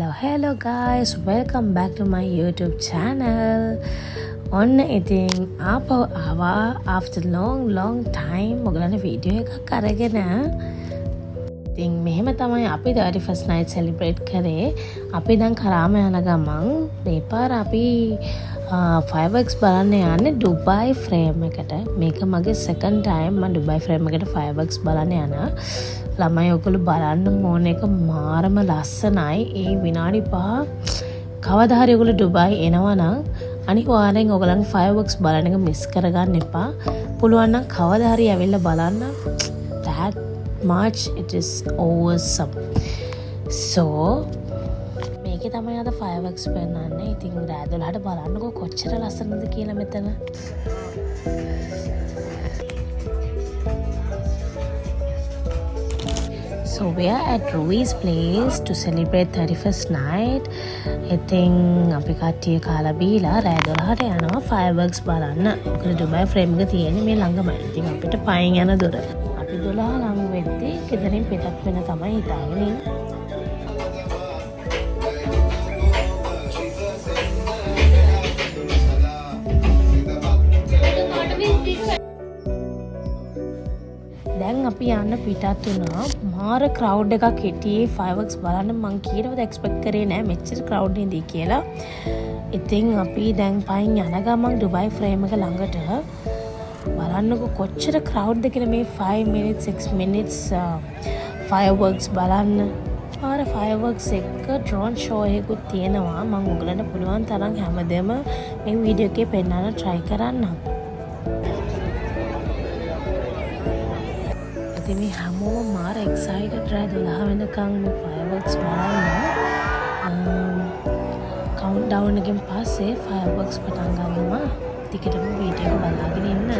Hello guys, welcome back to my YouTube channel. ඔන්න ඉතින් ආපහු ආවා after long time ඔයගලන්ට වීඩියෝ එකක් අරගෙන. ඉතින් මෙහෙම තමයි අපි 31st night celebrate කරේ. අපි දැන් කරාම යන ගමන් මේ පාර අපි fireworks බලන්න යන්නේ ඩුබායි ෆ්‍රේම් එකට. මේක මගේ second time මම ඩුබායි ෆ්‍රේම් එකට fireworks බලන්න යනවා. ළමයි ඔයගොල්ලෝ බලන්න ඕන එක මාරම ලස්සනයි. ඒ විනාඩි 5 කවදා හරි ඔයගොල්ලෝ ඩුබායි එනවා නම් අනිවාර්යෙන් ඔයගලන්ගේ fireworks බලන එක මිස් කරගන්න එපා. පුළුවන් නම් කවදා හරි ඇවිල්ලා බලන්න. that much it is awesome. so මේකේ තමයි අද fireworks පෙන්නන්නේ. ඉතින් රෑ 12ට බලන්නකෝ කොච්චර ලස්සනද කියලා මෙතන. So we are at Rui's place to celebrate 31st night. ඉතින් අපි කට්ටිය කාලා බීලා රෑ 12ට යනවා fireworks බලන්න. මොකද ඩුබායි ෆ්‍රේම් එක තියෙන්නේ මේ ළඟමයි. ඉතින් අපිට පයින් යන දොර. අපි 12 ළඟ වෙද්දී ගෙදරින් පිටත් වෙන තමයි හිතාගෙන ඉන්නේ. දැන් අපි යන්න පිටත් වුණා. මාර ක්‍රවුඩ් එකක් හිටියේ fireworks බලන්න. මං කීනවද එක්ස්පෙක්ට් කරේ නෑ මෙච්චර ක්‍රවුඩ් ඉඳී කියලා. ඉතින් අපි දැන් පයින් යන ගමන් ඩුබායි ෆ්‍රේම් එක ළඟට බලන්නකො කොච්චර ක්‍රවුඩ්ද කියලා. මේ 5 minutes 6 minutes fireworks බලන්න. ආර fireworks එක drone show එකකුත් තියෙනවා. මම ඔයගලන්ට පුළුවන් තරම් හැමදේම මේ වීඩියෝ එකේ පෙන්නන්න try කරන්නම්. ඉතින් මේ හැමෝම මාර excited රෑ 12 වෙනකන් මේ fireworks බලන්න. countdown එකෙන් පස්සේ fireworks පටන් ගන්නවා. ටිකටම වීඩියෝ එක බලාගෙන ඉන්න.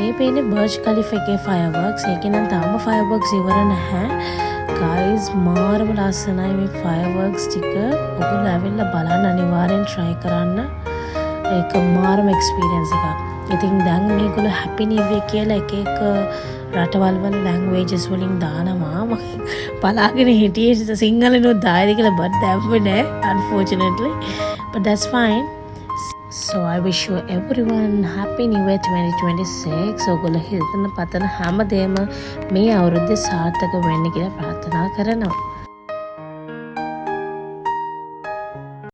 මේ පේන්නේ බර්ජ් කලිෆා එකේ ෆයර්වර්ක්ස්. ඒකේ නම් තාම ෆයර්වර්ක්ස් ඉවර නැහැ. ගයිස් මාරම ලස්සනයි මේ ෆයර්වර්ක්ස් ටික. ඔයගොල්ලෝ ඇවිල්ලා බලන්න අනිවාර්යෙන් try කරන්න. ඒක මාරම එක්ස්පීරියන්ස් එකක්. ඉතින් දැන් මේගොල්ලෝ හැපි නිව් ඉයර් කියලා එක රටවල් වල ලැන්ග්වේජස් වලින් දානවා. මම බලාගෙන හිටියේ සිංහලෙනුත් දායිද කියලා බත් දැම්මේ නෑ unfortunately, but that's fine. So I wish you everyone happy new year 2026. ඔයගොල්ලෝ හිතන පතන හැමදේම මේ අවුරුද්දේ සාර්ථක වෙන්න කියලා ප්‍රාර්ථනා කරනවා.